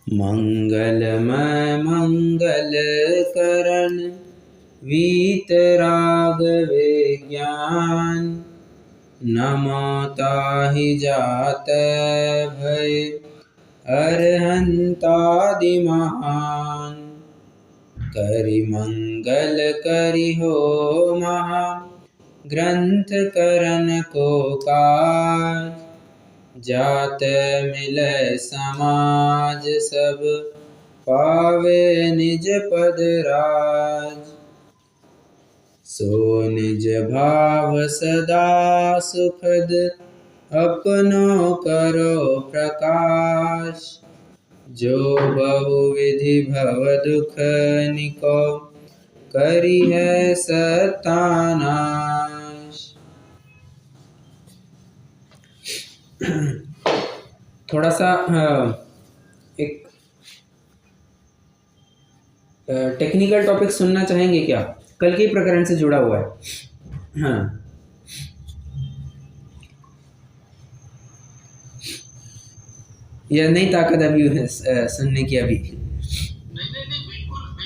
मंगलमय मंगल करण वीतराग विज्ञान। नमो ताहि जात भय अरहंतादि महान। करि मंगल करि हो महा ग्रंथ करन को काज। जात मिलै समाज सब पावे निज पद राज। सो निज भाव सदा सुखद अपनो करो प्रकाश। जो बहुविधि भव दुख निको करिहै सत्यानाश। थोड़ा सा एक टेक्निकल टॉपिक सुनना चाहेंगे क्या? कल के प्रकरण से जुड़ा हुआ है। हाँ, या नहीं ताकत अभी सुनने की? अभी नहीं,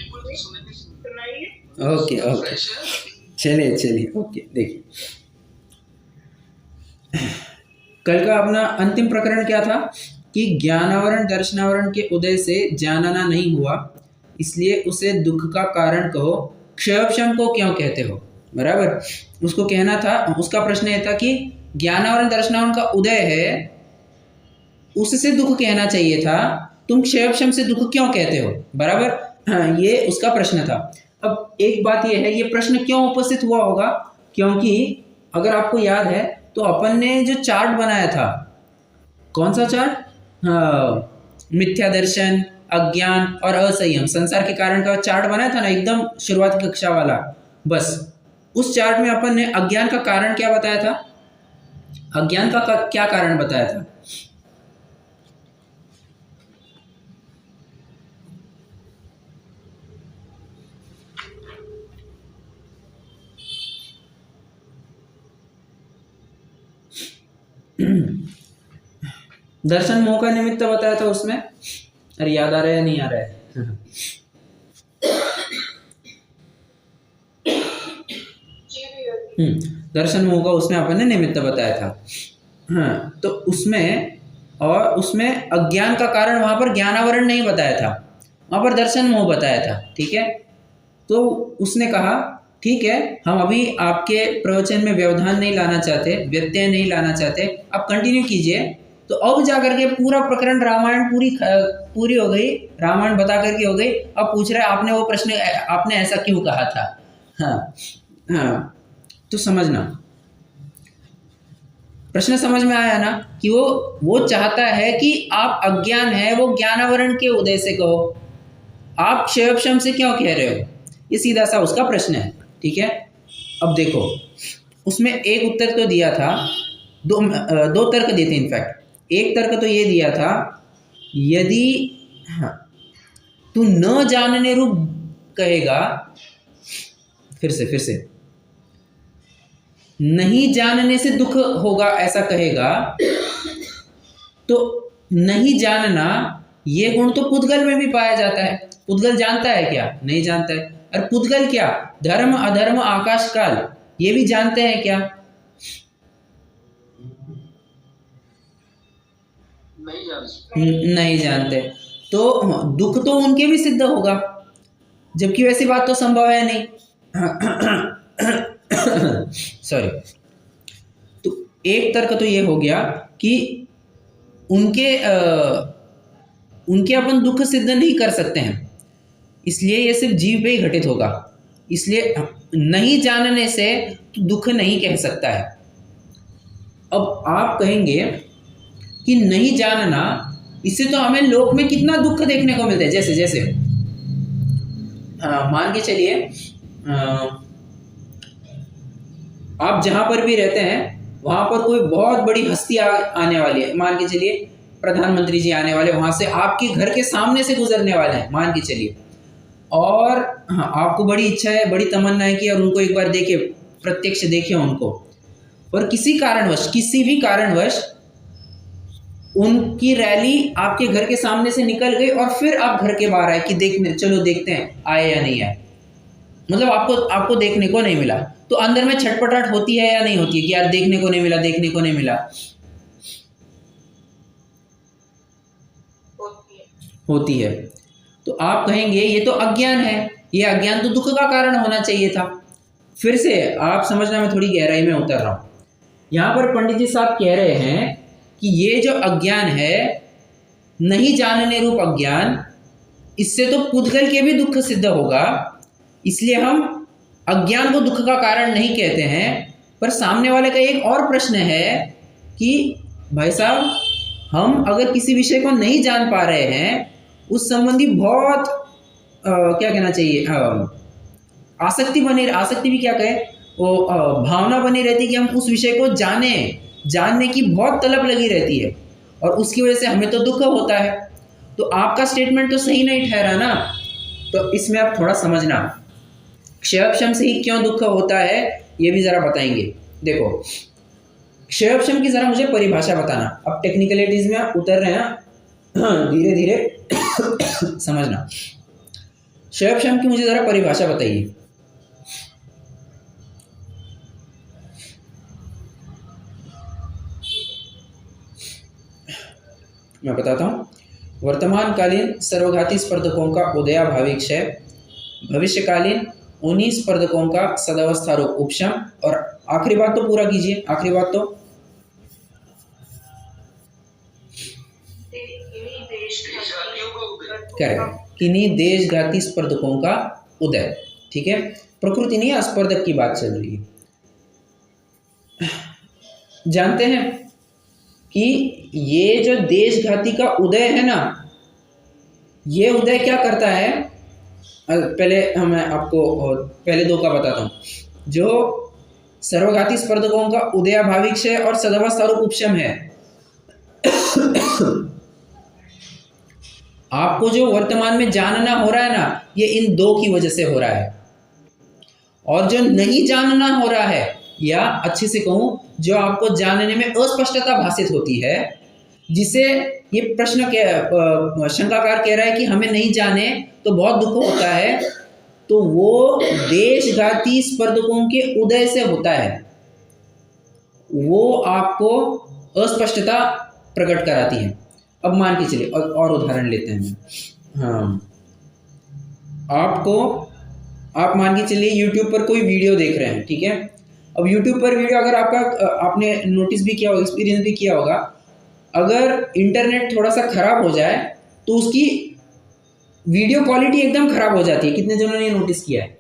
बिल्कुल सुनाइए। ओके ओके, चलिए ओके। देखिए, कल का अपना अंतिम प्रकरण क्या था कि ज्ञानावरण दर्शनावरण के उदय से जानना नहीं हुआ, इसलिए उसे दुख का कारण कहो। क्षयक्षम को क्यों कहते हो? बराबर, उसको कहना था। उसका प्रश्न यह था कि ज्ञानावरण दर्शनावरण का उदय है, उससे दुख कहना चाहिए था, तुम क्षयक्षम से दुख क्यों कहते हो? बराबर, हाँ, ये उसका प्रश्न था। अब एक बात यह है, ये प्रश्न क्यों उपस्थित हुआ होगा? क्योंकि अगर आपको याद है तो अपन ने जो चार्ट बनाया था, कौन सा चार्ट? हाँ, मिथ्या दर्शन, अज्ञान और असंयम, संसार के कारण का चार्ट बनाया था ना, एकदम शुरुआत की कक्षा वाला। बस उस चार्ट में अपन ने अज्ञान का कारण क्या बताया था? अज्ञान का क्या कारण बताया था? दर्शन मोह का निमित्त बताया था उसमें। अरे याद आ रहा है, नहीं आ रहा है? दर्शन मोह का उसमें अपन ने निमित्त बताया था। हाँ, तो उसमें अज्ञान का कारण वहां पर ज्ञानावरण नहीं बताया था, वहां पर दर्शन मोह बताया था। ठीक है, तो उसने कहा ठीक है, हम अभी आपके प्रवचन में व्यवधान नहीं लाना चाहते, व्यत्यय नहीं लाना चाहते, आप कंटिन्यू कीजिए। तो अब जाकर के पूरा प्रकरण रामायण पूरी हो गई, रामायण बता करके हो गई। अब पूछ रहा है आपने वो प्रश्न, आपने ऐसा क्यों कहा था? हाँ हाँ, तो समझना, प्रश्न समझ में आया ना कि वो चाहता है कि आप अज्ञान है वो ज्ञानावरण के उदय से कहो, आप क्षयक्षम से क्यों कह रहे हो? ये सीधा सा उसका प्रश्न है। ठीक है, अब देखो, उसमें एक उत्तर तो दिया था, दो तर्क दिए थे। इनफैक्ट एक तर्क तो ये दिया था, यदि हाँ, तू न जानने रूप कहेगा, फिर से नहीं जानने से दुख होगा ऐसा कहेगा, तो नहीं जानना ये गुण तो पुद्गल में भी पाया जाता है। पुद्गल जानता है क्या? नहीं जानता है। और पुद्गल क्या, धर्म अधर्म आकाश काल, ये भी जानते हैं क्या? नहीं जानते। तो दुख तो उनके भी सिद्ध होगा, जबकि वैसी बात तो संभव है नहीं। सॉरी। तो एक तर्क तो ये हो गया कि उनके अपन दुख सिद्ध नहीं कर सकते हैं, इसलिए ये सिर्फ जीव पे ही घटित होगा। इसलिए नहीं जानने से तो दुख नहीं कह सकता है। अब आप कहेंगे कि नहीं जानना, इससे तो हमें लोक में कितना दुख देखने को मिलता है। जैसे मान के चलिए, आप जहां पर भी रहते हैं वहां पर कोई बहुत बड़ी हस्ती आने वाली है। मान के चलिए प्रधानमंत्री जी आने वाले, वहां से आपके घर के सामने से गुजरने वाले हैं, मान के चलिए। और हाँ, आपको बड़ी इच्छा है, बड़ी तमन्ना है कि और उनको एक बार देखे, प्रत्यक्ष देखे उनको। और किसी भी कारणवश उनकी रैली आपके घर के सामने से निकल गई और फिर आप घर के बाहर आए कि देखने चलो देखते हैं आए या नहीं आए, मतलब आपको आपको देखने को नहीं मिला, तो अंदर में छटपटाहट होती है या नहीं होती है कि यार देखने को नहीं मिला, देखने को नहीं मिला? होती है। तो आप कहेंगे ये तो अज्ञान है, ये अज्ञान तो दुख का कारण होना चाहिए था। फिर से आप समझना, मैं थोड़ी गहराई में उतर रहा हूँ। यहाँ पर पंडित जी साहब कह रहे हैं कि ये जो अज्ञान है, नहीं जानने रूप अज्ञान, इससे तो पुद्गल के भी दुख सिद्ध होगा, इसलिए हम अज्ञान को दुख का कारण नहीं कहते हैं। पर सामने वाले का एक और प्रश्न है कि भाई साहब, हम अगर किसी विषय को नहीं जान पा रहे हैं, उस संबंधी बहुत क्या कहना चाहिए, आसक्ति बनी, आसक्ति भी क्या कहे वो, भावना बनी रहती है कि हम उस विषय को जाने, जानने की बहुत तलब लगी रहती है, और उसकी वजह से हमें तो दुख होता है। तो आपका स्टेटमेंट तो सही नहीं ठहरा ना। तो इसमें आप थोड़ा समझना, क्षयपशम से ही क्यों दुख होता है ये भी जरा बताएंगे। देखो, क्षयपशम की जरा मुझे परिभाषा बताना। अब टेक्निकलिटीज में आप उतर रहे हैं, धीरे धीरे समझना। क्षयपशम की मुझे जरा परिभाषा बताइए। मैं बताता हूँ। वर्तमानकालीन सर्वघाती स्पर्धकों का उदयाभावी क्षय, भविष्यकालीन उन्हीं स्पर्धकों का सदावस्था रूप उपशम, और आखिरी बात तो पूरा कीजिए, आखिरी बात तो करेक्ट, किन्हीं देशघाती स्पर्धकों का उदय। ठीक है, प्रकृति नहीं, स्पर्धक की बात चल रही है। जानते हैं कि ये जो देशघाती का उदय है ना, ये उदय क्या करता है? पहले मैं आपको पहले दो का बताता हूँ। जो सर्वघाती स्पर्धकों का उदयाभावी क्षय और सदावस्था रूप उपशम है, आपको जो वर्तमान में जानना हो रहा है ना, ये इन दो की वजह से हो रहा है। और जो नहीं जानना हो रहा है, या अच्छे से कहूं, जो आपको जानने में अस्पष्टता भाषित होती है, जिसे ये प्रश्न शंकाकार कह रहा है कि हमें नहीं जाने तो बहुत दुख होता है, तो वो देशघाती स्पर्धकों के उदय से होता है। वो आपको अस्पष्टता प्रकट कराती है। अब मान के चलिए, और उदाहरण लेते हैं। हाँ, आप मान के चलिए YouTube पर कोई वीडियो देख रहे हैं, ठीक है। अब YouTube पर वीडियो, अगर आपने नोटिस भी किया होगा, एक्सपीरियंस भी किया होगा, अगर इंटरनेट थोड़ा सा खराब हो जाए तो उसकी वीडियो क्वालिटी एकदम खराब हो जाती है। कितने जनों ने नोटिस किया है?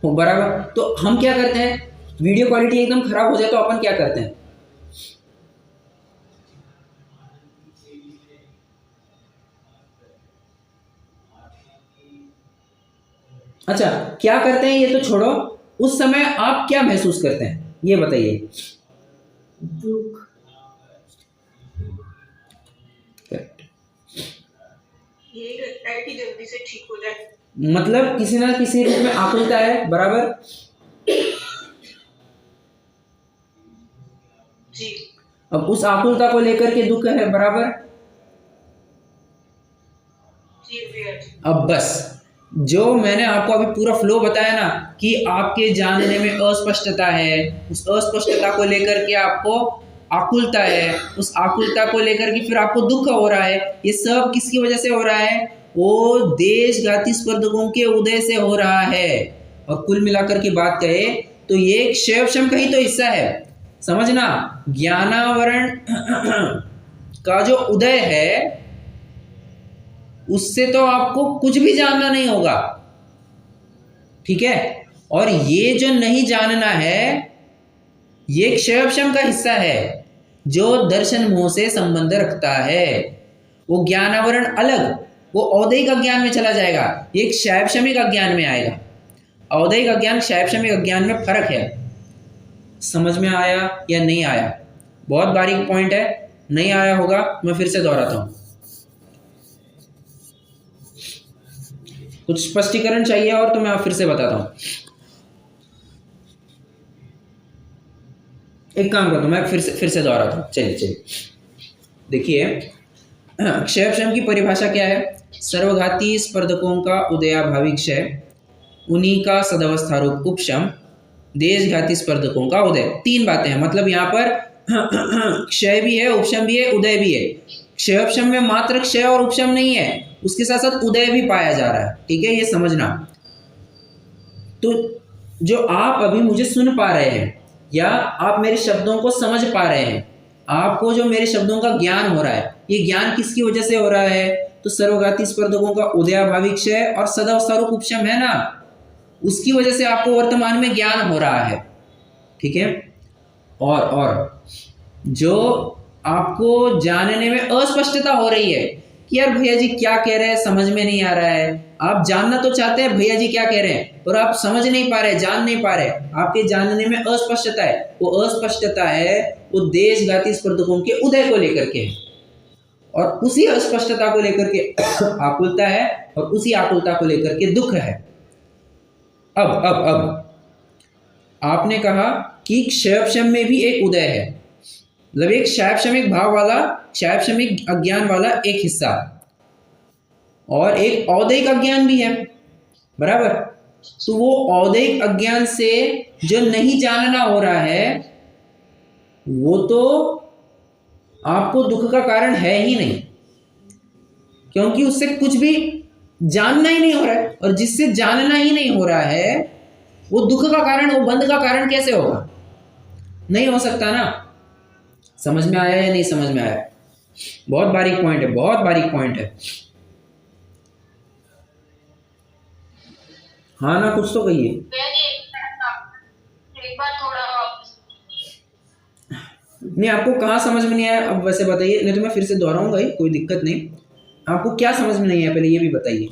हो बराबर। तो हम क्या करते हैं, वीडियो क्वालिटी एकदम खराब हो जाए तो अपन क्या करते हैं? अच्छा, क्या करते हैं ये तो छोड़ो, उस समय आप क्या महसूस करते हैं ये बताइए। दुख। ये लगता है कि जल्दी से ठीक हो जाए, मतलब किसी ना किसी रूप में आकुलता है, बराबर जी। अब उस आकुलता को लेकर के दुख है, बराबर जी। अब बस, जो मैंने आपको अभी पूरा फ्लो बताया ना, कि आपके जानने में अस्पष्टता है, उस अस्पष्टता को लेकर के आपको आकुलता है, उस आकुलता को लेकर के फिर आपको दुख हो रहा है, ये सब किसकी वजह से हो रहा है? वो देशघाती स्पर्धकों के उदय से हो रहा है। और कुल मिलाकर की बात करें तो ये क्षयपशम का ही तो हिस्सा है। समझना, ज्ञानावरण का जो उदय है, उससे तो आपको कुछ भी जानना नहीं होगा, ठीक है। और ये जो नहीं जानना है, ये क्षयपशम का हिस्सा है, जो दर्शन मोह से संबंध रखता है। वो ज्ञानावरण अलग, वो औदैहिक अज्ञान में चला जाएगा, ये क्षयपशमिक अज्ञान में आएगा। औदैहिक अज्ञान क्षयपशमिक अज्ञान में फर्क है। समझ में आया या नहीं आया? बहुत बारीक पॉइंट है, नहीं आया होगा मैं फिर से दोहराता हूं। कुछ स्पष्टीकरण चाहिए और तो मैं फिर से बताता हूं। एक काम करता हूँ, मैं फिर से दोहराता हूँ। चलिए चलिए देखिए, क्षयपशम की परिभाषा क्या है? सर्वघाती स्पर्धकों का उदयाभावी क्षय, उन्हीं का सदवस्थारूप उपशम, देशघाती स्पर्धकों का उदय। तीन बातें हैं, मतलब यहाँ पर क्षय भी है, उपशम भी है, उदय भी है। क्षयोपशम में मात्र क्षय और उपशम नहीं है, उसके साथ साथ उदय भी पाया जा रहा है। ठीक है, ये समझना। तो जो आप अभी मुझे सुन पा रहे हैं या आप मेरे शब्दों को समझ पा रहे हैं, आपको जो मेरे शब्दों का ज्ञान हो रहा है, ये ज्ञान किसकी वजह से हो रहा है? तो सर्वघाती स्पर्धकों का उदयाभावी क्षय और सदावस्थारूप उपशम है ना, उसकी वजह से आपको वर्तमान में ज्ञान हो रहा है। ठीक है, और जो आपको जानने में अस्पष्टता हो रही है कि यार भैया जी क्या कह रहे हैं, समझ में नहीं आ रहा है, आप जानना तो चाहते हैं भैया जी क्या कह रहे हैं, और आप समझ नहीं पा रहे, जान नहीं पा रहे, आपके जानने में अस्पष्टता है। वो अस्पष्टता है वो देशघाती स्पर्धकों के उदय को लेकर के, और उसी अस्पष्टता को लेकर के आकुलता है, और उसी आकुलता को लेकर के दुख है। अब आपने कहा कि क्षयपशम में भी एक उदय है, मतलब एक क्षयपशमिक भाव वाला, क्षयपशमिक अज्ञान वाला एक हिस्सा, और एक औदैहिक अज्ञान भी है, बराबर। तो वो औदैहिक अज्ञान से जो नहीं जानना हो रहा है, वो तो आपको दुख का कारण है ही नहीं, क्योंकि उससे कुछ भी जानना ही नहीं हो रहा है, और जिससे जानना ही नहीं हो रहा है वो दुख का कारण, वो बंध का कारण कैसे होगा? नहीं हो सकता ना। समझ में आया या नहीं समझ में आया? बहुत बारीक पॉइंट है, बहुत बारीक पॉइंट है। हाँ ना, कुछ तो कहिए। एक बार थोड़ा नहीं, आपको कहाँ समझ में नहीं आया अब वैसे बताइए, नहीं तो मैं फिर से दोहराऊंगा ही, कोई दिक्कत नहीं। आपको क्या समझ में नहीं आया पहले ये भी बताइए।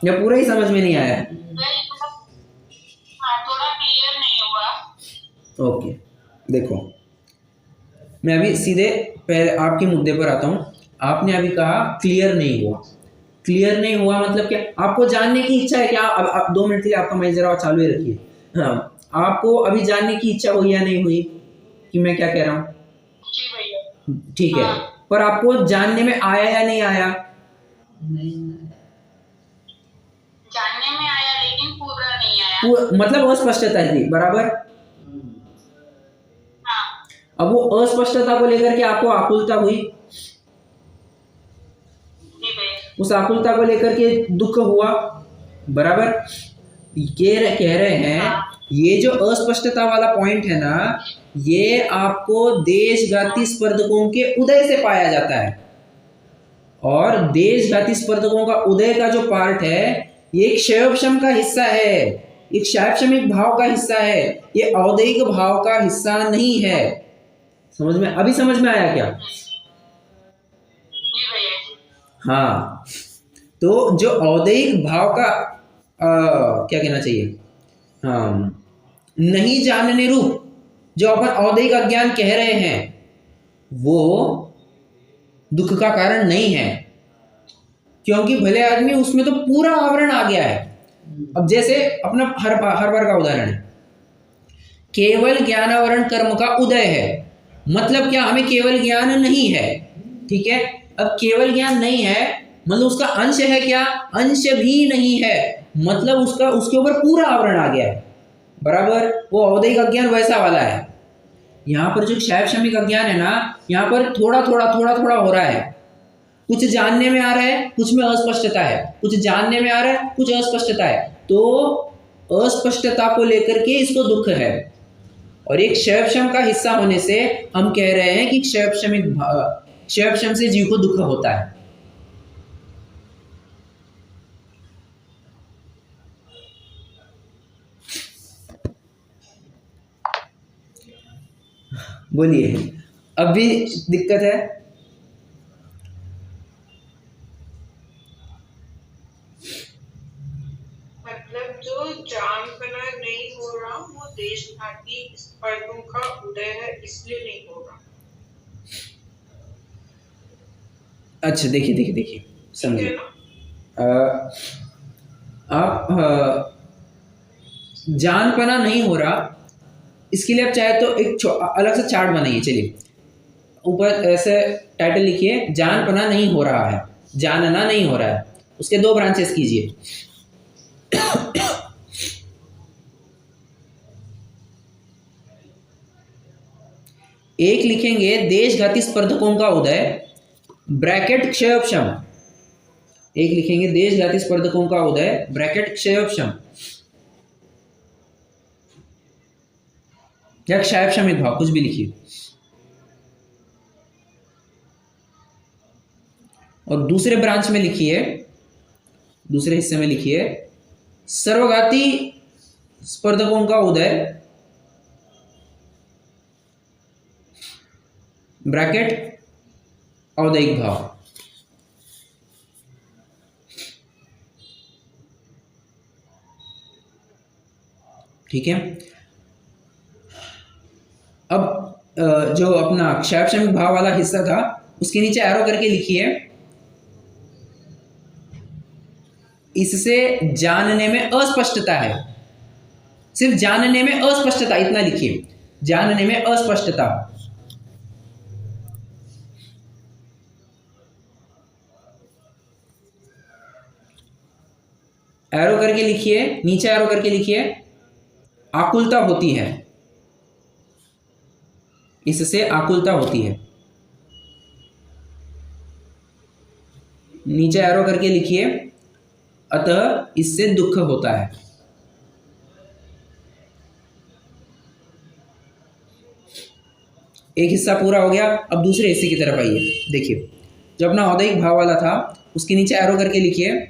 या पूरा ही समझ में नहीं आया? थोड़ा क्लियर नहीं हुआ। ओके, देखो मैं अभी सीधे पहले आपके मुद्दे पर आता हूँ। आपने अभी कहा क्लियर नहीं हुआ। क्लियर नहीं हुआ मतलब क्या? आपको जानने की इच्छा है क्या? अब 2 मिनट के लिए आपका माइक जरा चालू ही रखिए। हाँ, आपको अभी जानने की इच्छा हुई या नहीं हुई कि मैं क्या कह रहा हूँ? जी भैया। ठीक है, हाँ। पर आपको जानने में आया या नहीं आया? जानने में आया लेकिन पूरा नहीं आया। मतलब अस्पष्टता थी, बराबर। हाँ। अब वो अस्पष्टता को लेकर के आपको आकुलता हुई, जी भैया। उस आकुलता को लेकर के दुख हुआ, बराबर। कह रहे हैं हाँ। ये जो अस्पष्टता वाला पॉइंट है ना, ये आपको देशघाती स्पर्धकों के उदय से पाया जाता है, और देशघाती स्पर्धकों का उदय का जो पार्ट है ये क्षयोपशम का हिस्सा है, ये क्षयपशमिक भाव का हिस्सा है, ये औदैहिक भाव का हिस्सा नहीं है। समझ में, अभी समझ में आया क्या? जी भैया। हाँ, तो जो औदैहिक भाव का क्या कहना चाहिए, हाँ, नहीं जानने रूप जो अपन औदैहिक अज्ञान कह रहे हैं, वो दुख का कारण नहीं है, क्योंकि भले आदमी उसमें तो पूरा आवरण आ गया है। अब जैसे अपना हर बार का उदाहरण है, केवल ज्ञानावरण कर्म का उदय है, मतलब क्या? हमें केवल ज्ञान नहीं है। ठीक है, अब केवल ज्ञान नहीं है मतलब उसका अंश है क्या? अंश भी नहीं है, मतलब उसका उसके ऊपर पूरा आवरण आ गया है, बराबर। वो औदैहिक अज्ञान वैसा वाला है। यहाँ पर जो क्षयपशमिक अज्ञान है ना, यहाँ पर थोड़ा थोड़ा हो रहा है, कुछ जानने में आ रहा है, कुछ में अस्पष्टता है, कुछ जानने में आ रहा है, कुछ अस्पष्टता है, तो अस्पष्टता को लेकर के इसको दुख है। और एक क्षयपशम का हिस्सा होने से हम कह रहे हैं कि क्षयपशम से जीव को दुख होता है। बोलिए, अब भी दिक्कत है? मतलब जो जानना नहीं हो रहा वो देशघाती स्पर्धों का उदय है, इसलिए नहीं हो रहा। अच्छा देखिए देखिए देखिए, समझिए। आप जानपना नहीं हो रहा, इसके लिए आप चाहे तो एक अलग से चार्ट बनाइए। चलिए ऊपर ऐसे टाइटल लिखिए, जानपना नहीं हो रहा है, जानना नहीं हो रहा है, उसके दो ब्रांचेस कीजिए। एक लिखेंगे देशघाती स्पर्धकों का उदय, ब्रैकेट क्षयोपशम। एक लिखेंगे देशघाती स्पर्धकों का उदय, ब्रैकेट क्षयोपशम या क्षयोपशमित भाव, कुछ भी लिखिए। और दूसरे ब्रांच में लिखिए, दूसरे हिस्से में लिखिए सर्वघाती स्पर्धकों का उदय, ब्रैकेट औदैहिक भाव। ठीक है। अब जो अपना क्षयोपशमिक भाव वाला हिस्सा था उसके नीचे एरो करके लिखिए, इससे जानने में अस्पष्टता है, सिर्फ जानने में अस्पष्टता, इतना लिखिए, जानने में अस्पष्टता। एरो करके लिखिए, नीचे एरो करके लिखिए आकुलता होती है, इससे आकुलता होती है। नीचे एरो करके लिखिए अतः इससे दुख होता है। एक हिस्सा पूरा हो गया, अब दूसरे हिस्से की तरफ आइए। देखिए जो अपना औदैहिक भाव वाला था उसके नीचे एरो करके लिखिए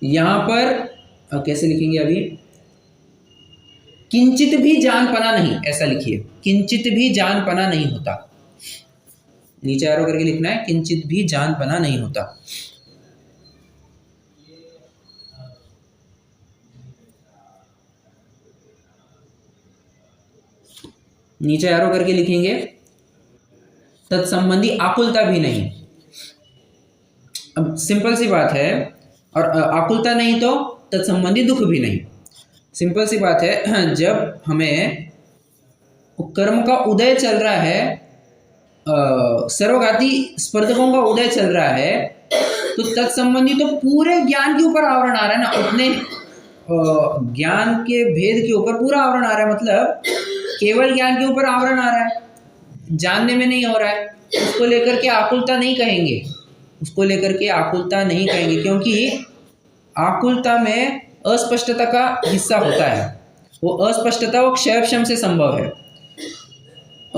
यहां पर कैसे लिखेंगे अभी, किंचित भी जानपना नहीं, ऐसा लिखिए, किंचित भी जानपना नहीं होता। नीचे एरो करके लिखना है किंचित भी जानपना नहीं होता। नीचे एरो करके लिखेंगे तत्संबंधी आकुलता भी नहीं। अब सिंपल सी बात है, और आकुलता नहीं तो तत्संबंधी दुख भी नहीं। सिंपल सी बात है, जब हमें कर्म का उदय चल रहा है, सर्वघाती स्पर्धकों का उदय चल रहा है, तो तत्संबंधी तो पूरे ज्ञान के ऊपर आवरण आ रहा है ना, उतने ज्ञान के भेद के ऊपर पूरा आवरण आ रहा है, मतलब केवल ज्ञान के ऊपर आवरण आ रहा है, जानने में नहीं हो रहा है। उसको लेकर के आकुलता नहीं कहेंगे, उसको लेकर के आकुलता नहीं कहेंगे, क्योंकि आकुलता में अस्पष्टता का हिस्सा होता है। वो अस्पष्टता वो क्षयोपशम से संभव है।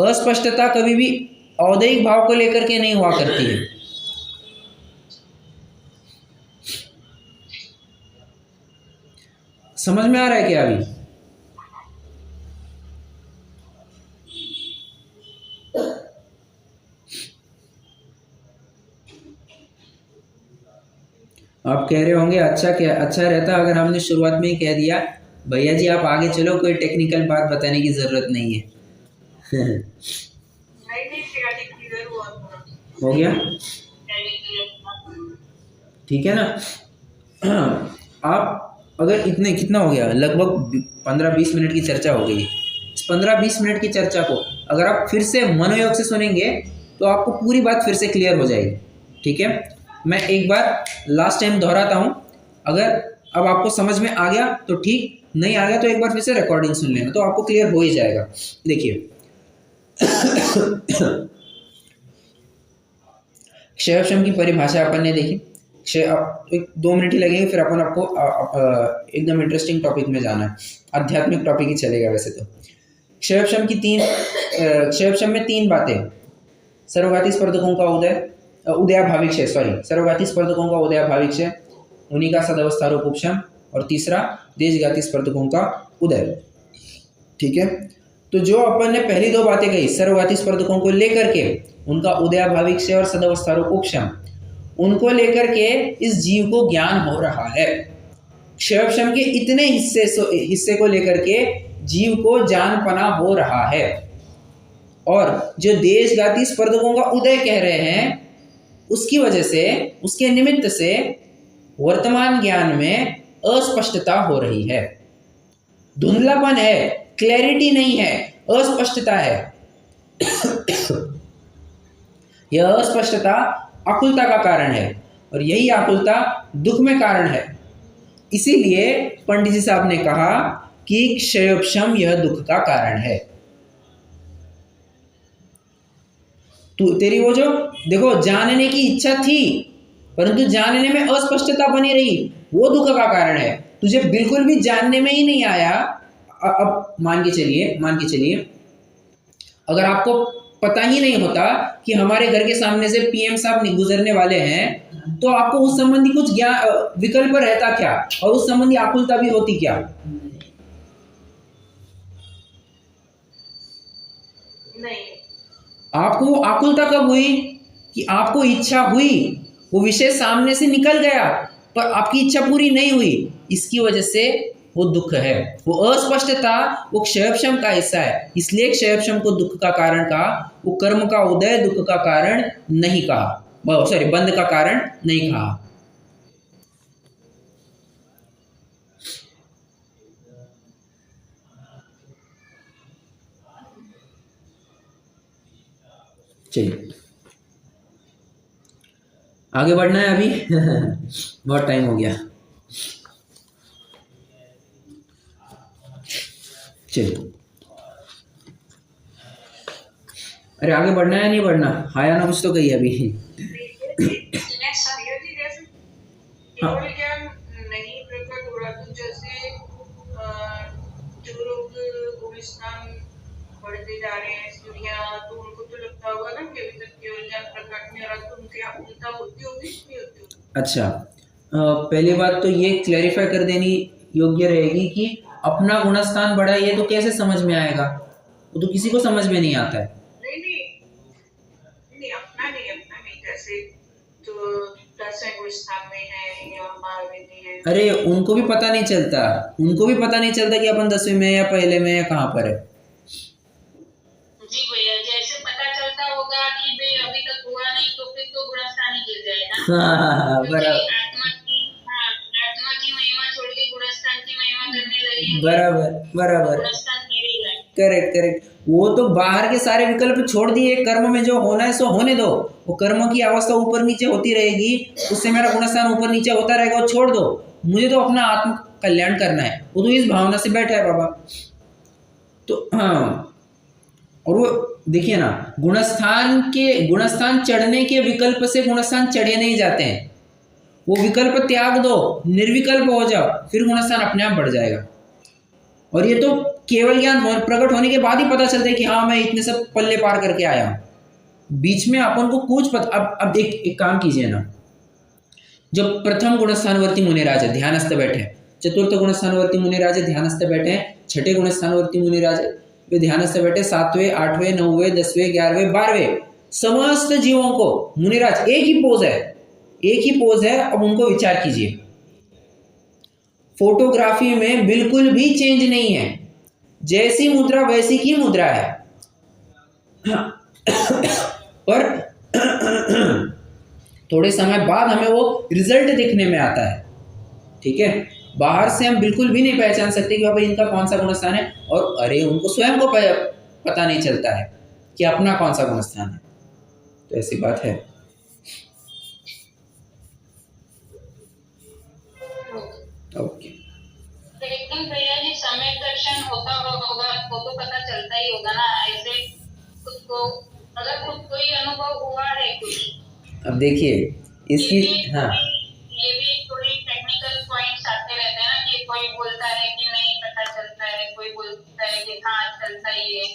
अस्पष्टता कभी भी औदैहिक भाव को लेकर के नहीं हुआ करती है। समझ में आ रहा है क्या अभी? आप कह रहे होंगे अच्छा, क्या अच्छा रहता अगर हमने शुरुआत में ही कह दिया भैया जी आप आगे चलो, कोई टेक्निकल बात बताने की जरूरत नहीं है। हो गया, ठीक है ना। आप अगर इतने, कितना हो गया, लगभग 15-20 मिनट की चर्चा हो गई। इस 15-20 मिनट की चर्चा को अगर आप फिर से मनोयोग से सुनेंगे तो आपको पूरी बात फिर से क्लियर हो जाएगी। ठीक है, मैं एक बार लास्ट टाइम दोहराता हूँ, अगर अब आपको समझ में आ गया तो ठीक, नहीं आ गया तो एक बार फिर से रिकॉर्डिंग सुन लेना, तो आपको क्लियर हो ही जाएगा। देखिए क्षयोपशम की परिभाषा अपन ने देखी। एक 2 मिनट ही लगेंगे, फिर अपन आपको एकदम इंटरेस्टिंग टॉपिक में जाना है, आध्यात्मिक टॉपिक ही चलेगा वैसे तो। क्षयोपशम की क्षयोपशम में 3 बातें, सर्वघाती स्पर्धकों का उदयाभावी क्षय, सर्वघाती स्पर्धकों का उदयाभावी क्षय, उन्हीं का सदवस्थारूप उपशम, और तीसरा देशघाती स्पर्धकों का उदय। ठीक है, तो जो अपन ने पहली 2 बातें कही सर्वघाती स्पर्धकों को लेकर के, उनका उदयाभावी क्षय और सदवस्थारूप उपशम, उनको लेकर के इस जीव को ज्ञान हो रहा है। क्षयोपशम के इतने हिस्से को लेकर के जीव को जानपना हो रहा है, और जो देशघाती स्पर्धकों का उदय कह रहे हैं उसकी वजह से, उसके निमित्त से वर्तमान ज्ञान में अस्पष्टता हो रही है, धुंधलापन है, क्लैरिटी नहीं है, अस्पष्टता है। यह अस्पष्टता आकुलता का कारण है और यही आकुलता दुख में कारण है। इसीलिए पंडित जी साहब ने कहा कि क्षयोपशम यह दुख का कारण है। तू तेरी वो जो देखो जानने की इच्छा थी परंतु जानने में अस्पष्टता बनी रही, वो दुख का कारण है। तुझे बिल्कुल भी जानने में ही नहीं आया। अब मान के चलिए अगर आपको पता ही नहीं होता कि हमारे घर के सामने से पीएम साहब गुजरने वाले हैं तो आपको उस संबंधी कुछ विकल्प रहता क्या और उस संबंधी आकुलता भी होती क्या? नहीं। आपको वो आकुलता कब हुई कि आपको इच्छा हुई, वो विषय सामने से निकल गया पर आपकी इच्छा पूरी नहीं हुई, इसकी वजह से वो दुख है। वो अस्पष्टता वो क्षयोपशम का हिस्सा है, इसलिए क्षयोपशम को दुख का कारण कहा। वो कर्म का उदय दुख का कारण नहीं कहा, सॉरी बंध का कारण नहीं कहा। चलिए आगे बढ़ना है अभी। बहुत टाइम हो गया। चलिए अरे आगे बढ़ना है नहीं बढ़ना? हाँ या ना कुछ तो कही अभी। हाँ। नहीं प्रकट हो रहा तो जैसे जो लोग गुलिस्तान बढ़ते जा रहे हैं सीढ़ियाँ, तो उनको तो लगता होगा ना कि अभी तक केवल ज्ञान प्रकट नहीं हो रहा, तो उनकी आकुलता होती होगी नहीं होती होगी? अच्छा, पहली बात तो ये क्लैरिफाई कर देनी योग्य रहेगी कि अपना गुणस्थान बड़ा ये तो कैसे समझ में आएगा? वो तो किसी को समझ में नहीं आता है। नहीं अपना नहीं जैसे जो 10वें गुलिस्तान में है या 12वें में है। अरे उनको भी पता नहीं चलता, कि अपन 10वें में या पहले में या कहाँ पर है। जी भैया, जैसे पता चलता होगा कि भाई अभी तक हुआ नहीं तो फिर तो गुणस्थान ही गिर जाएगा। बराबर आत्मा की महिमा छोड़ के गुणस्थान की महिमा करने लगे, बराबर गुणस्थान गिरेगा। करेक्ट। वो तो बाहर के सारे विकल्प छोड़ दिए, कर्म में जो होना है सो होने दो, वो कर्म की अवस्था ऊपर नीचे होती रहेगी, उससे मेरा गुणस्थान ऊपर नीचे होता रहेगा, वो छोड़ दो, मुझे तो अपना आत्म कल्याण करना है। वो तो इस भावना से बैठा है बाबा। तो हाँ, और वो देखिए ना, गुणस्थान चढ़ने के विकल्प से गुणस्थान चढ़े नहीं जाते हैं। वो विकल्प त्याग दो, निर्विकल्प हो जाओ, फिर गुणस्थान अपने आप बढ़ जाएगा। और ये तो केवल ज्ञान प्रकट होने के बाद ही पता चलता है कि हाँ मैं इतने सब पल्ले पार करके आया हूँ। बीच में अपन को कुछ पता। अब एक काम कीजिए ना, जब प्रथम गुणस्थानवर्ती मुनिराज है ध्यानस्थ बैठे, चतुर्थ गुणस्थानवर्ती मुनिराज है ध्यानस्थ बैठे, छठे गुणस्थानवर्ती मुनिराज वे ध्यानस्थ बैठे, 7वें 8वें 9वें 10वें 11वें 12वें समस्त जीवों को मुनिराज एक ही पोज है। अब उनको विचार कीजिए, फोटोग्राफी में बिल्कुल भी चेंज नहीं है, जैसी मुद्रा वैसी की मुद्रा है। पर थोड़े समय बाद हमें वो रिजल्ट देखने में आता है, ठीक है। बाहर से हम बिल्कुल भी नहीं पहचान सकते कि बाबा इनका कौन सा गुणस्थान है, और अरे उनको स्वयं को पता नहीं चलता है कि अपना कौन सा गुणस्थान है। तो ऐसी बात है। ओके, एकदम भैया जी, समय दर्शन होता होगा वो तो पता चलता ही होगा ना, ऐसे खुद को अगर खुद को ही अनुभव हुआ है कुछ। अब देखिए इसकी हाँ ये भी थोड़ी टेक्निकल पॉइंट्स आते रहते हैं ना, कि कोई बोलता है कि नहीं पता चलता है, कोई बोलता है कि हाँ चलता ही है।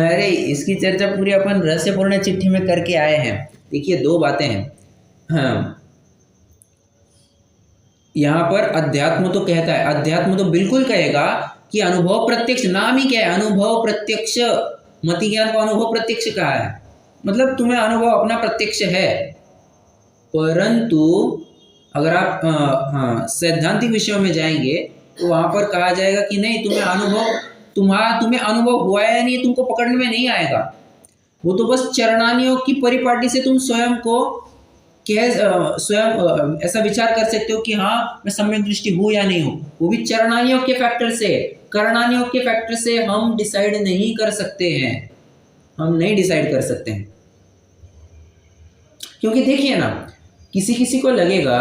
अरे इसकी चर्चा पूरी अपन रहस्यपूर्ण चिट्ठी में करके आए हैं। देखिए दो बातें हैं। हाँ, यहाँ पर अध्यात्म तो कहता है, अध्यात्म तो बिल्कुल कहेगा कि अनुभव प्रत्यक्ष, नाम ही क्या है, अनुभव प्रत्यक्ष। मति ज्ञान को अनुभव प्रत्यक्ष कहा है, मतलब तुम्हें अनुभव अपना प्रत्यक्ष है। परंतु अगर आप सैद्धांतिक विषयों में जाएंगे तो वहां पर कहा जाएगा कि नहीं, तुम्हें अनुभव हुआ है नहीं, तुमको पकड़ने में नहीं आएगा। वो तो बस चरणानियों की परिपाटी से तुम स्वयं को स्वयं ऐसा विचार कर सकते हो कि हाँ मैं सम्यक दृष्टि हूँ या नहीं हूँ। वो भी चरणानियोग के फैक्टर से, करणानियोग के फैक्टर से हम डिसाइड नहीं कर सकते हैं, हम नहीं डिसाइड कर सकते हैं। क्योंकि देखिए ना, किसी किसी को लगेगा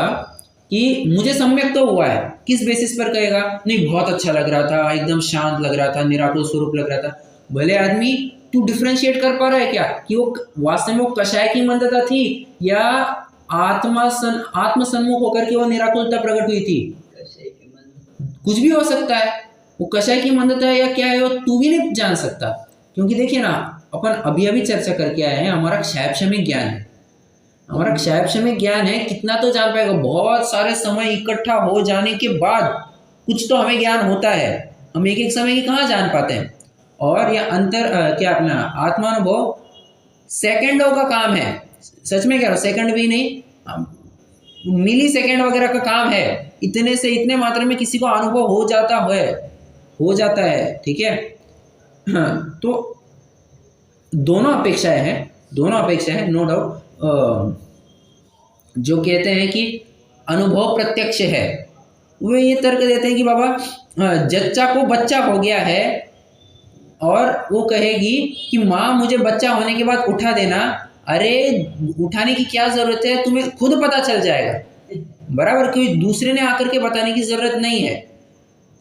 कि मुझे सम्यक तो हुआ है, किस बेसिस पर कहेगा, नहीं बहुत अच्छा लग रहा था, एकदम शांत लग रहा था, निराकुल स्वरूप लग रहा था। भले आदमी तू डिफरेंशिएट कर पा रहा है क्या कि वो वास्तव में वो कषाय की मंदता थी या आत्म सन्मुख होकर के वो निराकुलता प्रकट हुई थी? कुछ भी हो सकता है, वो कषाय की मंदता है या क्या है वो तू भी नहीं जान सकता। क्योंकि देखिए ना, अपन अभी अभी चर्चा करके आए हैं, हमारा क्षयक्षमिक ज्ञान है, हमारा क्षयक्षमिक ज्ञान है, कितना तो जान पाएगा। बहुत सारे समय इकट्ठा हो जाने के बाद कुछ तो हमें ज्ञान होता है, हम एक एक समय की कहाँ जान पाते हैं। और यह क्या अपना आत्मानुभव सेकंडों का काम है, सच में कह रहा हूँ, सेकंड भी नहीं, मिली सेकंड वगैरह का काम है। इतने से इतने मात्रा में किसी को अनुभव हो जाता है, ठीक है। हाँ, तो दोनों अपेक्षाएं हैं, नो डाउट। जो कहते हैं कि अनुभव प्रत्यक्ष है, वे ये तर्क देते हैं कि बाबा जच्चा को बच्चा हो गया है और वो कहेगी कि माँ मुझे बच्चा होने के बाद उठा देना। अरे उठाने की क्या ज़रूरत है, तुम्हें खुद पता चल जाएगा, बराबर, कोई दूसरे ने आकर के बताने की ज़रूरत नहीं है।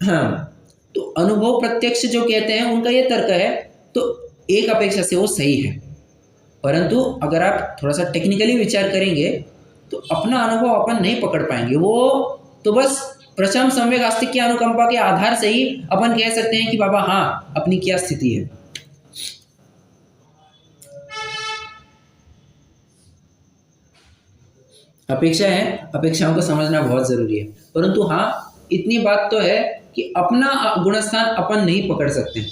हाँ, तो अनुभव प्रत्यक्ष जो कहते हैं उनका ये तर्क है, तो एक अपेक्षा से वो सही है। परंतु अगर आप थोड़ा सा टेक्निकली विचार करेंगे तो अपना अनुभव अपन नहीं पकड़ पाएंगे। वो तो बस प्रशम सम्यक आस्तिक की अनुकंपा के आधार से ही अपन कह सकते हैं कि बाबा हाँ अपनी क्या स्थिति है। अपेक्षा है, अपेक्षाओं को समझना बहुत जरूरी है। परंतु हाँ इतनी बात तो है कि अपना गुणस्थान अपन नहीं पकड़ सकते,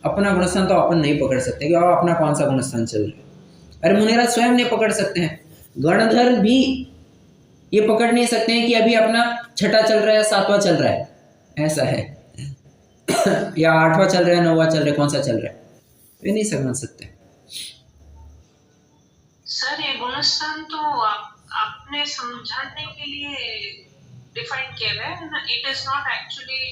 अपना गुणस्थान तो अपन नहीं पकड़ सकते कि अपना कौन सा गुणस्थान चल रहा है। अरे मुनिराज स्वयं नहीं पकड़ सकते हैं, गणधर भी ये पकड़ नहीं सकते हैं कि अभी अपना छठा चल रहा है, सातवां चल रहा है, ऐसा है या आठवां चल रहा है, नौवां चल रहा है, कौन सा चल रहा है, ये नहीं समझ सकते। सर ये गुणस्थान तो आपने समझाने के लिए डिफाइन किया है ना, इट इज नॉट एक्चुअली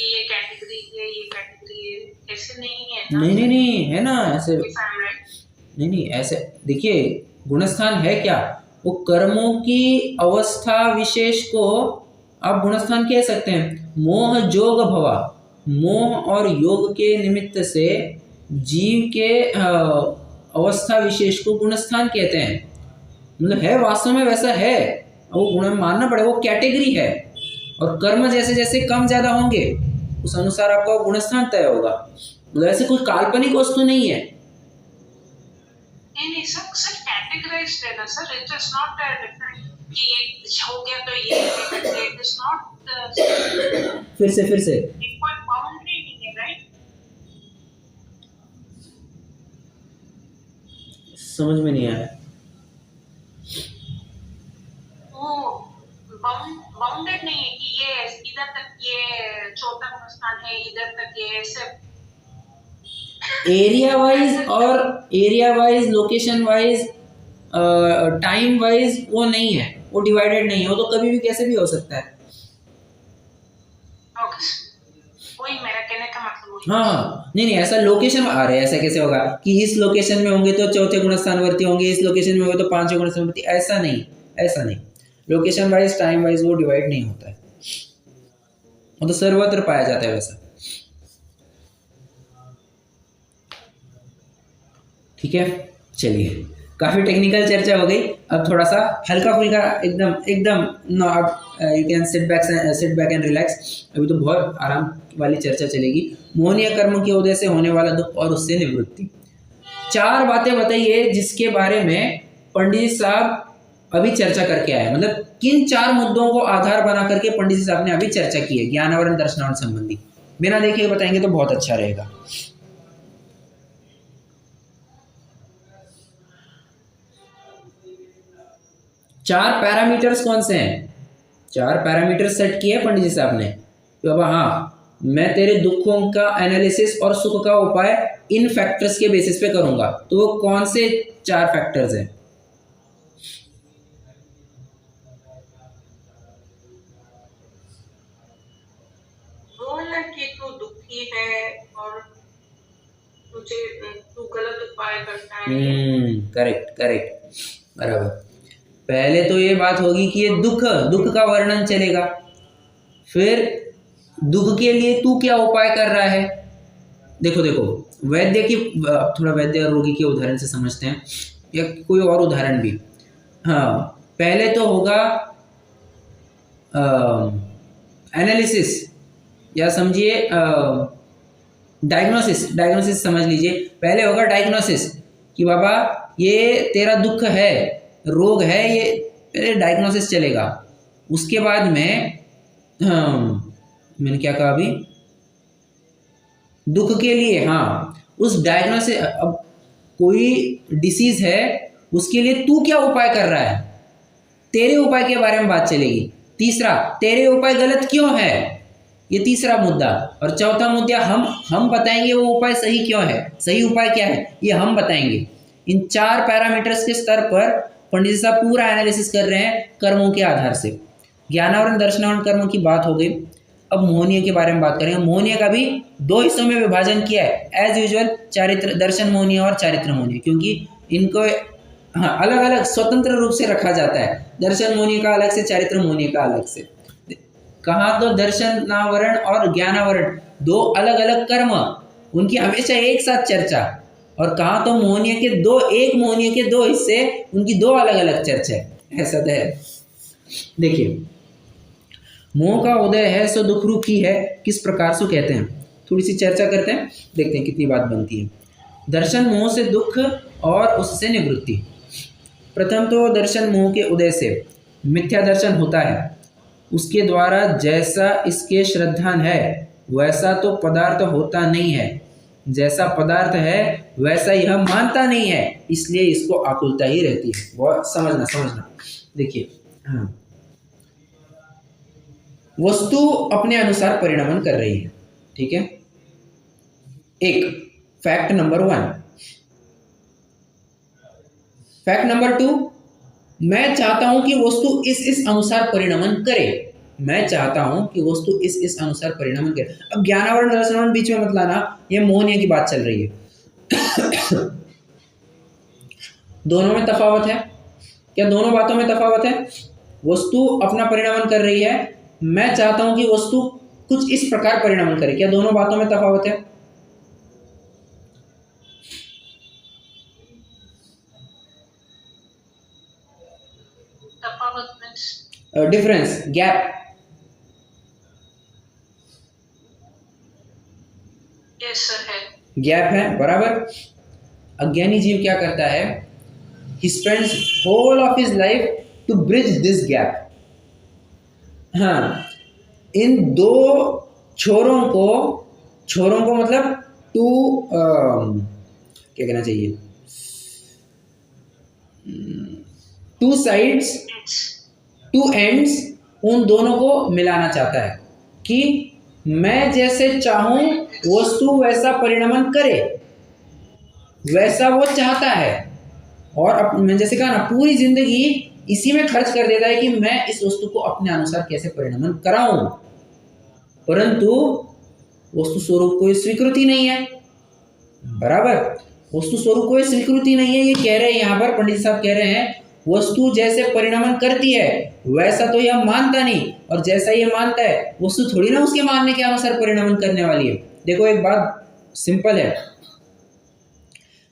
ये कैटेगरी है, ये कैटेगरी है, ऐसे नहीं है ना? नहीं है ना ऐसे, नहीं ऐसे देखिए, गुणस्थान है क्या, वो कर्मों की अवस्था विशेष को आप गुणस्थान कह सकते हैं। मोह जोग भवा, मोह और योग के निमित्त से जीव के अवस्था विशेष को गुणस्थान कहते हैं। मतलब है, वास्तव में वैसा है, वो गुण मानना पड़ेगा, वो कैटेगरी है। और कर्म जैसे जैसे कम ज्यादा होंगे उस अनुसार आपका गुणस्थान तय होगा। मतलब ऐसे कोई काल्पनिक वस्तु नहीं है। नहीं सर कैटेगराइज्ड है ना sir, it is not a different कि एक हो गया तो ये इट इज नॉट फिर से एक कोई बाउंड्री नहीं है, राइट? समझ में नहीं आया। वो बाउंडेड नहीं है कि ये इधर तक ये चौथा गुणस्थान है, इधर तक ये सब area wise location wise time wise वो नहीं है, वो डिवाइडेड नहीं है, वो तो कभी भी कैसे भी हो सकता है। वही मेरा कहने का मतलब। हाँ नहीं ऐसा लोकेशन, अरे ऐसा कैसे होगा कि इस लोकेशन में होंगे तो चौथे गुणस्थानवर्ती होंगे, इस लोकेशन में होंगे तो पांचवें गुणस्थानवर्ती, ऐसा नहीं। लोकेशन वाइज टाइम वाइज वो डिवाइड नहीं होता है, वो तो सर्वत्र पाया जाता है वैसा। ठीक है, चलिए काफी टेक्निकल चर्चा हो गई, अब थोड़ा सा हल्का फुल्का एकदम नो, अब you can sit back and relax. अभी तो बहुत आराम वाली चर्चा चलेगी। मोहनीय कर्म के उदय से होने वाला दुख और उससे निवृत्ति। 4 बातें बताइए जिसके बारे में पंडित जी साहब अभी चर्चा करके आए, मतलब किन 4 मुद्दों को आधार बना करके पंडित जी साहब ने अभी चर्चा की है ज्ञानावरण दर्शनावरण संबंधी। बिना देखे बताएंगे तो बहुत अच्छा रहेगा। चार पैरामीटर्स कौन से हैं? 4 पैरामीटर्स सेट किए पंडित जी साहब ने कि बाबा हाँ मैं तेरे दुखों का एनालिसिस और सुख का उपाय इन फैक्टर्स के बेसिस पे करूंगा। तो वो कौन से 4 फैक्टर्स हैं? बोलना कि तू दुखी है और तुझे तू गलत उपाय करता है। करेक्ट करेक्ट, बराबर। पहले तो ये बात होगी कि ये दुख दुख का वर्णन चलेगा, फिर दुख के लिए तू क्या उपाय कर रहा है। देखो देखो, वैद्य की, थोड़ा वैद्य और रोगी के उदाहरण से समझते हैं, या कोई और उदाहरण भी। हाँ, पहले तो होगा एनालिसिस, या समझिए डायग्नोसिस। डायग्नोसिस समझ लीजिए, पहले होगा डायग्नोसिस कि बाबा ये तेरा दुख है, रोग है, ये पहले डायग्नोसिस चलेगा। उसके बाद में मैंने क्या कहा अभी, दुख के लिए, हाँ, उस डायग्नोसिस, अब कोई डिसीज है उसके लिए तू क्या उपाय कर रहा है, तेरे उपाय के बारे में बात चलेगी। तीसरा, तेरे उपाय गलत क्यों है, ये तीसरा मुद्दा। और चौथा मुद्दा, हम बताएंगे वो उपाय सही क्यों है, सही उपाय क्या है, ये हम बताएंगे। इन 4 पैरामीटर्स के स्तर पर पंडित जी साहब पूरा एनालिसिस कर रहे हैं कर्मों के आधार से। ज्ञानावरण दर्शनावरण कर्मों की बात हो गई। अब मोहनीय के बारे में बात करेंगे। मोहनीय का भी 2 हिस्सों में विभाजन किया है एज यूजुअल, चारित्र दर्शन मोहनीय और चारित्र मोहनीय, क्योंकि इनको हाँ अलग अलग स्वतंत्र रूप से रखा जाता है। दर्शन मोहनीय का अलग से, चारित्र मोहनीय का अलग से। कहाँ तो दर्शनावरण और ज्ञानावरण 2 अलग अलग कर्म, उनकी हमेशा एक साथ चर्चा। और कहाँ तो मोहनीय के एक मोहनीय के 2 हिस्से, उनकी 2 अलग अलग चर्चा है। ऐसा तो है। देखिए, मोह का उदय है सो दुख रूपी है, किस प्रकार से कहते हैं, थोड़ी सी चर्चा करते हैं, देखते हैं कितनी बात बनती है। दर्शन मोह से दुख और उससे निवृत्ति। प्रथम तो दर्शन मोह के उदय से मिथ्या दर्शन होता है, उसके द्वारा जैसा इसके श्रद्धान है वैसा तो पदार्थ होता नहीं है, जैसा पदार्थ है वैसा यह मानता नहीं है, इसलिए इसको आकुलता ही रहती है। बहुत समझना। देखिए, हाँ, वस्तु अपने अनुसार परिणमन कर रही है, ठीक है। एक फैक्ट नंबर 1। फैक्ट नंबर 2, मैं चाहता हूं कि वस्तु इस अनुसार परिणमन करे। मैं चाहता हूं कि वस्तु इस अनुसार परिणमन करे। अब ज्ञानावरण दर्शनावरण बीच में मत लाना, ये मोहनीय की बात चल रही है। दोनों में तफावत है क्या? दोनों बातों में तफावत है। वस्तु अपना परिणमन कर रही है, मैं चाहता हूं कि वस्तु कुछ इस प्रकार परिणमन करे, क्या दोनों बातों में तफावत है? Difference, gap. यस सर, है, गैप है, बराबर। अज्ञानी जीव क्या करता है, he spends whole of his life to bridge this gap। हाँ, इन 2 छोरों को मतलब क्या कहना चाहिए, 2 साइड्स, 2 एंड्स, उन दोनों को मिलाना चाहता है कि मैं जैसे चाहूं वस्तु वैसा परिणमन करे, वैसा वो चाहता है। और मैं जैसे कहा ना, पूरी जिंदगी इसी में खर्च कर देता है कि मैं इस वस्तु को अपने अनुसार कैसे परिणमन कराऊं, परंतु वस्तु स्वरूप को स्वीकृति नहीं है। बराबर, वस्तु स्वरूप को स्वीकृति नहीं है। ये कह रहे हैं यहाँ पर पंडित साहब कह रहे हैं, वस्तु जैसे परिणमन करती है वैसा तो यह मानता नहीं, और जैसा ये मानता है वस्तु थोड़ी ना उसके मानने के अनुसार परिणमन करने वाली है। देखो, एक बात सिंपल है,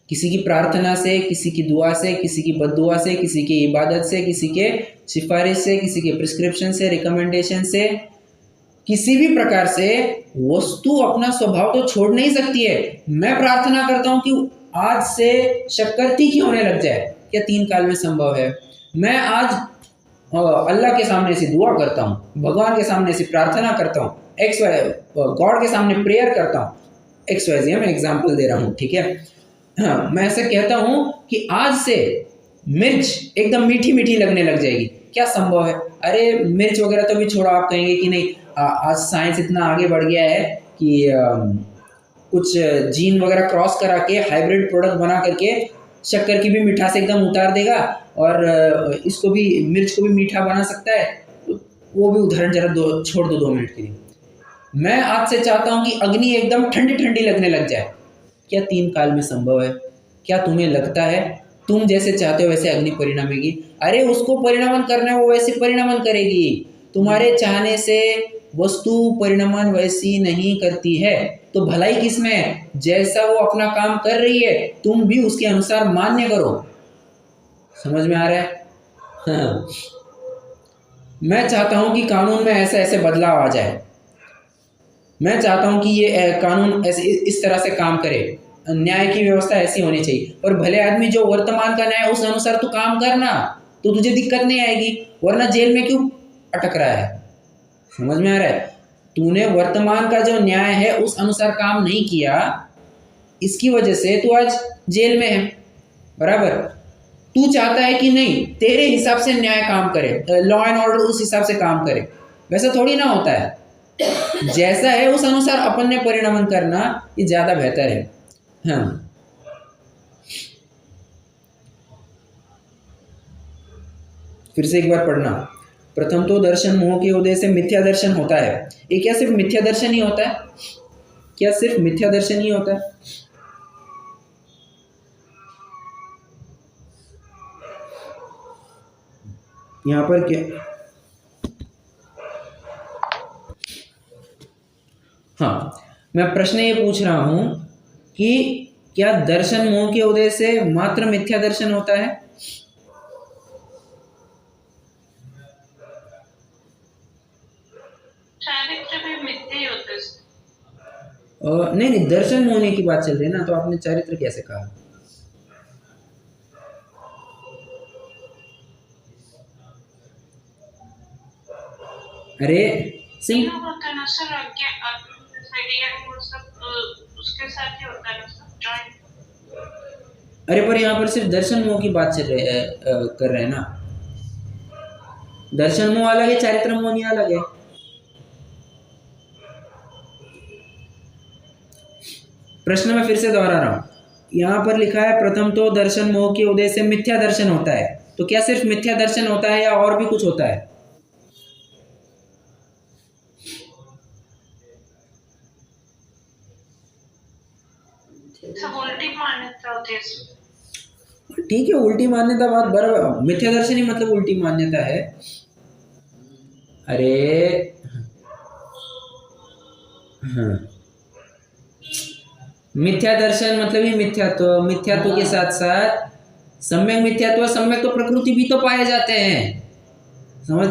किसी की प्रार्थना से, किसी की दुआ से, किसी की बद्दुआ से, किसी की इबादत से, किसी के सिफारिश से, किसी के प्रिस्क्रिप्शन से, रिकमेंडेशन से, किसी भी प्रकार से वस्तु अपना स्वभाव तो छोड़ नहीं सकती है। मैं प्रार्थना करता हूं कि आज से शक्कर तीखी होने लग जाए, क्या 3 काल में संभव है? मैं आज अल्लाह के सामने से दुआ करता हूँ, भगवान के सामने से प्रार्थना करता हूँ, गॉड के सामने प्रेयर करता हूँ, XYZ, मैं एग्जाम्पल दे रहा हूँ, ठीक है। हाँ, मैं ऐसे कहता हूँ कि आज से मिर्च एकदम मीठी मीठी लगने लग जाएगी, क्या संभव है? अरे मिर्च वगैरह तो भी छोड़ा, आप कहेंगे कि नहीं, आज साइंस इतना आगे बढ़ गया है कि कुछ जीन वगैरह क्रॉस करा के हाइब्रिड प्रोडक्ट बना करके शक्कर की भी मिठास एकदम उतार देगा और इसको भी, मिर्च को भी मीठा बना सकता है। तो वो भी उदाहरण जरा छोड़ दो 2 मिनट के लिए। मैं आज से चाहता हूं कि अग्नि एकदम ठंडी ठंडी लगने लग जाए। क्या 3 काल में संभव है? क्या तुम्हें लगता है तुम जैसे चाहते हो वैसे अग्नि परिणमेगी? अरे उसको परिणमन करना है, वो वैसे परिणमन करेगी। तुम्हारे चाहने से वस्तु परिणमन वैसी नहीं करती है। तो भलाई किसमें है? जैसा वो अपना काम कर रही है तुम भी उसके अनुसार मान्य करो। समझ में आ रहा है? हाँ। मैं चाहता हूं कि कानून में ऐसे ऐसे बदलाव आ जाए। मैं चाहता हूं कि ये कानून ऐसे इस तरह से काम करे, न्याय की व्यवस्था ऐसी होनी चाहिए। और भले आदमी जो वर्तमान का न्याय उस अनुसार तू काम करना, तो तुझे दिक्कत नहीं आएगी, वरना जेल में क्यों अटक रहा है? समझ में आ रहा है? तूने वर्तमान का जो न्याय है उस अनुसार काम नहीं किया, इसकी वजह से तू आज जेल में है। बराबर? तू चाहता है कि नहीं तेरे हिसाब से न्याय काम करे, लॉ एंड ऑर्डर उस हिसाब से काम करे। वैसा थोड़ी ना होता है। जैसा है उस अनुसार अपन ने परिणमन करना ये ज्यादा बेहतर है। हाँ, फिर से एक बार पढ़ना। प्रथम तो दर्शन मोह के उदय से मिथ्या दर्शन होता है। ये क्या सिर्फ मिथ्या दर्शन ही होता है? क्या सिर्फ मिथ्या दर्शन ही होता है? यहाँ पर क्या, हाँ, मैं प्रश्न ये पूछ रहा हूं कि क्या दर्शन मोह के उदय से मात्र मिथ्या दर्शन होता है? चारित्र भी मिथ्या ही होता है। नहीं नहीं, दर्शन होने की बात चल रही है ना, तो आपने चारित्र कैसे कहा? अरे सिंह, होता है ना सर, वो सब उसके साथ ही होता है ना सर, जॉइंट। अरे पर यहाँ पर सिर्फ दर्शन मोह की बात चल रही है, कर रहे हैं ना। दर्शन मोह अलग है, चारित्र मोह नहीं अलग है। प्रश्न में फिर से दोहरा रहा हूं। यहाँ पर लिखा है प्रथम तो दर्शन मोह के उदय से मिथ्या दर्शन होता है। तो क्या सिर्फ मिथ्या दर्शन होता है या और भी कुछ होता है? सब उल्टी मान्यता होती है। ठीक है, उल्टी मान्यता बात बराबर। मिथ्या दर्शन ही मतलब उल्टी मान्यता है। अरे हाँ, मिथ्या दर्शन मतलब ही मिथ्यात्व। मिथ्यात्व के साथ साथ सम्यक मिथ्यात्व, सम्यक तो प्रकृति भी तो पाए जाते हैं। समझ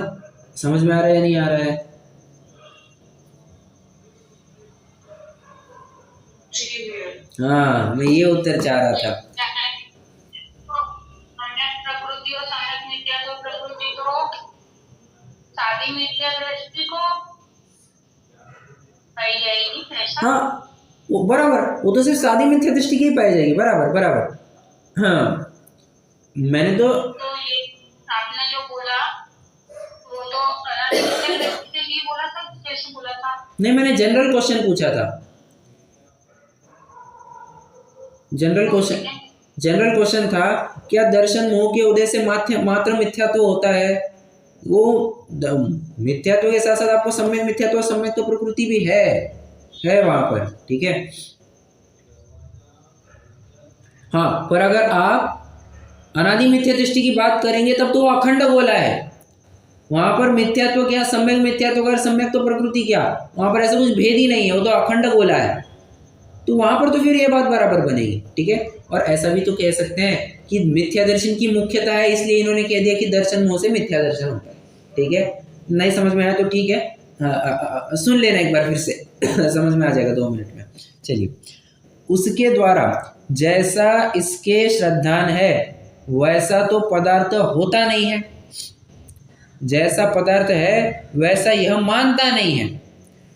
समझ में आ रहा है या नहीं आ रहा है? हाँ, मैं ये उत्तर चाह रहा था। प्रकृति और सम्यक मिथ्या तो प्रकृति को सादी मिथ्या दृष्टि को पाई जाएगी, ऐसा? हाँ, वो बराबर, वो तो सिर्फ सादी मिथ्या दृष्टि की ही पाई जाएगी। बराबर बराबर। हाँ, मैंने तो ये आपने जो बोला वो तो अनादि मिथ्या दृष्टि के लिए बोला था, कैसे बोला था? नहीं, मैंने जनरल क्वेश्चन पूछा था। जनरल क्वेश्चन था, क्या दर्शन मोह के उदय से मात्र मिथ्यात्व होता है? वो मिथ्यात्व के साथ साथ आपको सम्यक मिथ्यात्व, सम्यक तो प्रकृति भी है वहां पर। ठीक है। हाँ, पर अगर आप अनादि मिथ्या दृष्टि की बात करेंगे तब तो वो अखंड गोला है। वहां पर मिथ्यात्व क्या, सम्यक मिथ्यात्व कर, सम्यक तो प्रकृति क्या, वहां पर ऐसा कुछ भेद ही नहीं है, वो तो अखंड गोला है। तो वहां पर तो फिर ये बात बराबर बनेगी। ठीक है। और ऐसा भी तो कह सकते हैं कि मिथ्या दर्शन की मुख्यता है, इसलिए इन्होंने कह दिया कि दर्शन मोह से मिथ्या दर्शन होता है। ठीक है। नहीं समझ में आया तो ठीक है, सुन लेना एक बार फिर से समझ में आ जाएगा 2 मिनट में। चलिए, उसके द्वारा जैसा इसके श्रद्धान है वैसा तो पदार्थ होता नहीं है, जैसा पदार्थ है वैसा यह मानता नहीं है,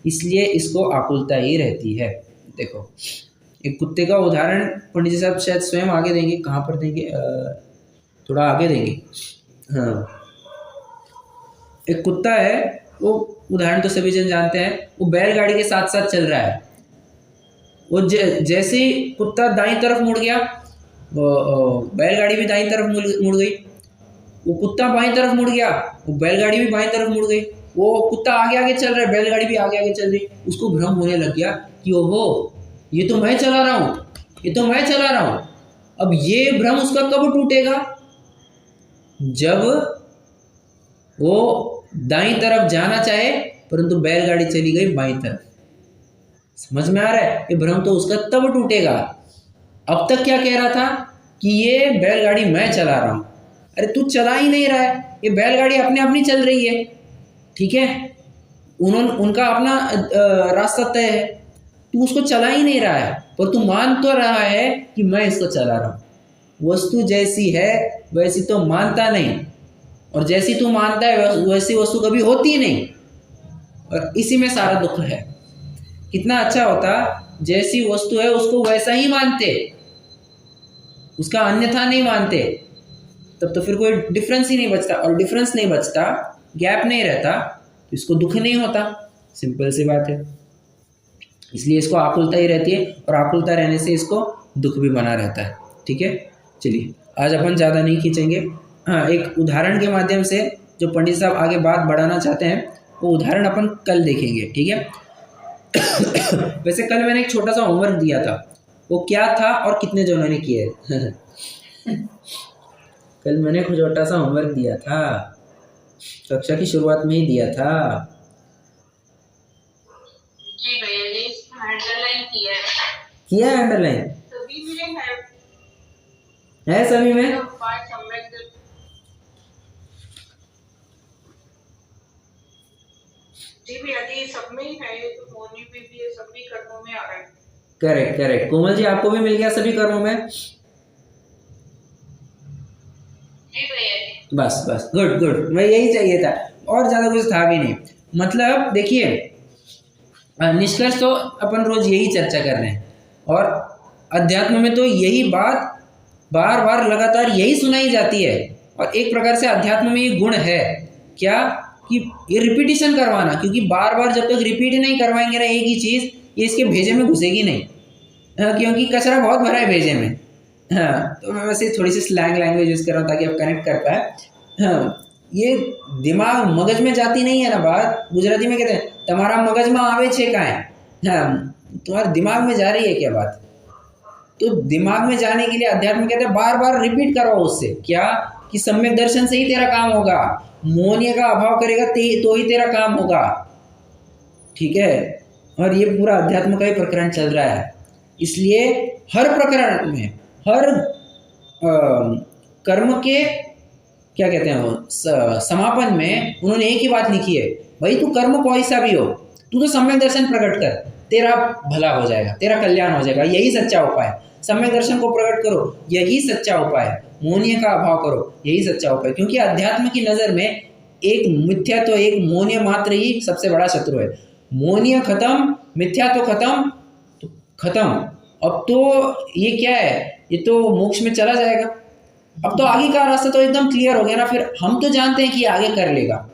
इसलिए इसको आकुलता ही रहती है। देखो, एक कुत्ते का उदाहरण पंडित जी साहब शायद स्वयं आगे देंगे। कहाँ पर देंगे? थोड़ा आगे देंगे। हाँ, एक कुत्ता है, वो उदाहरण तो सभी जन जानते हैं। वो बैलगाड़ी के साथ साथ चल रहा है। वो जैसे ही कुत्ता दाईं तरफ मुड़ गया, बैलगाड़ी भी दाईं तरफ मुड़ गई। वो कुत्ता बाईं तरफ मुड़ गया, वो बैलगाड़ी भी बाईं तरफ मुड़ गई। वो कुत्ता आगे आगे चल रहा है, बैलगाड़ी भी आगे आगे चल रही। उसको भ्रम होने लग गया कि ओहो, ये तो मैं चला रहा हूँ, ये तो मैं चला रहा हूँ। अब ये भ्रम उसका कब टूटेगा? जब वो दाईं तरफ जाना चाहे परंतु बैलगाड़ी चली गई बाईं तरफ। समझ में आ रहा है? ये भ्रम तो उसका तब टूटेगा। अब तक क्या कह रहा था कि ये बैलगाड़ी मैं चला रहा हूँ। अरे तू चला ही नहीं रहा है, ये बैलगाड़ी अपने आप नहीं चल रही है, ठीक है, उनका अपना रास्ता तय है, तू उसको चला ही नहीं रहा है, पर तू मान तो रहा है कि मैं इसको चला रहा हूँ। वस्तु जैसी है वैसी तो मानता नहीं, और जैसी तू मानता है वैसी वस्तु कभी होती नहीं, और इसी में सारा दुख है। कितना अच्छा होता जैसी वस्तु है उसको वैसा ही मानते, उसका अन्यथा नहीं मानते, तब तो फिर कोई डिफरेंस ही नहीं बचता, और डिफरेंस नहीं बचता, गैप नहीं रहता, तो इसको दुख नहीं होता। सिंपल सी बात है। इसलिए इसको आकुलता ही रहती है, और आकुलता रहने से इसको दुख भी बना रहता है। ठीक है, चलिए आज अपन ज़्यादा नहीं खींचेंगे। हाँ, एक उदाहरण के माध्यम से जो पंडित साहब आगे बात बढ़ाना चाहते हैं वो उदाहरण अपन कल देखेंगे। ठीक है। वैसे कल मैंने एक छोटा सा होमवर्क दिया था, वो क्या था और कितने जनों ने किए? कल मैंने एक छोटा सा होमवर्क दिया था, कक्षा की शुरुआत में ही दिया था। जी भैया जी, अंडरलाइन किया है। किया है अंडरलाइन? सभी में है सभी में? जी भैया जी, सब में ही है, तो मोनी भी है, सभी कर्मों में आ रहा है। Correct correct. कोमल जी आपको भी मिल गया सभी कर्मों में? जी भैया जी। बस बस, गुड गुड, मैं यही चाहिए था, और ज़्यादा कुछ था भी नहीं। मतलब देखिए, निष्कर्ष तो अपन रोज यही चर्चा कर रहे हैं, और अध्यात्म में तो यही बात बार बार लगातार यही सुनाई जाती है। और एक प्रकार से अध्यात्म में ये गुण है क्या कि ये रिपीटिशन करवाना, क्योंकि बार बार जब तक रिपीट नहीं करवाएंगे ना एक ही चीज़, ये इसके भेजे में घुसेगी नहीं। हाँ, क्योंकि कचरा बहुत भरा है भेजे में। हाँ, तो मैं वैसे थोड़ी सी स्लैंग लैंग्वेज यूज़ कर रहा हूँ ताकि आप कनेक्ट कर पाए। हाँ, ये दिमाग मगज में जाती नहीं है ना बात। गुजराती में कहते हैं तुम्हारा मगज में आवे छे का है। हाँ, तुम्हारे दिमाग में जा रही है क्या बात? तो दिमाग में जाने के लिए अध्यात्म कहते हैं बार बार रिपीट करो उससे, क्या कि सम्यक दर्शन से ही तेरा काम होगा, मोहनीय का अभाव करेगा तो ही तेरा काम होगा। ठीक है, और ये पूरा अध्यात्म का ही प्रकरण चल रहा है। इसलिए हर प्रकरण में, हर कर्म के क्या कहते हैं वो समापन में उन्होंने एक ही बात लिखी है, भाई तू कर्म कोई सा भी हो, तू तो सम्यक दर्शन प्रकट कर, तेरा भला हो जाएगा, तेरा कल्याण हो जाएगा, यही सच्चा उपाय है। सम्यक दर्शन को प्रकट करो, यही सच्चा उपाय है। मोहनीय का अभाव करो, यही सच्चा उपाय है। क्योंकि अध्यात्म की नज़र में एक मिथ्या तो एक मोहनीय मात्र ही सबसे बड़ा शत्रु है। मोहनीय खत्म, मिथ्या तो खत्म, तो खत्म। अब तो ये क्या है, ये तो मोक्ष में चला जाएगा। अब तो आगे का रास्ता तो एकदम क्लियर हो गया ना। फिर हम तो जानते हैं कि आगे कर लेगा,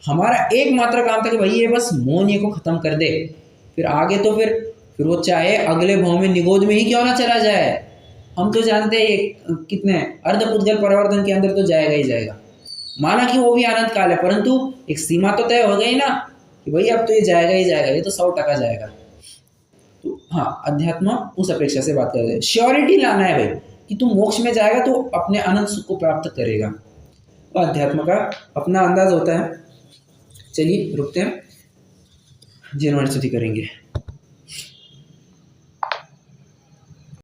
हमारा एकमात्र काम था कि भाई ये बस मोहनीय को खत्म कर दे, फिर आगे तो फिर वो चाहे अगले भाव में निगोद में ही क्यों ना चला जाए। हम तो जानते हैं कितने अर्धपुद्गल परिवर्तन के अंदर तो जाएगा ही जाएगा। माना कि वो भी आनंद काल है, परंतु एक सीमा तो तय हो गई ना कि भाई अब तो ये जाएगा ही जाएगा, ये तो 100% जाएगा। तो हाँ, अध्यात्म उस अपेक्षा से बात कर रहे हैं। श्योरिटी लाना है भाई कि तू मोक्ष में जाएगा तो अपने अनंत सुख को प्राप्त करेगा, और अध्यात्म का अपना अंदाज होता है। चलिए रुकते हैं, जिन्होंने स्तुति करेंगे।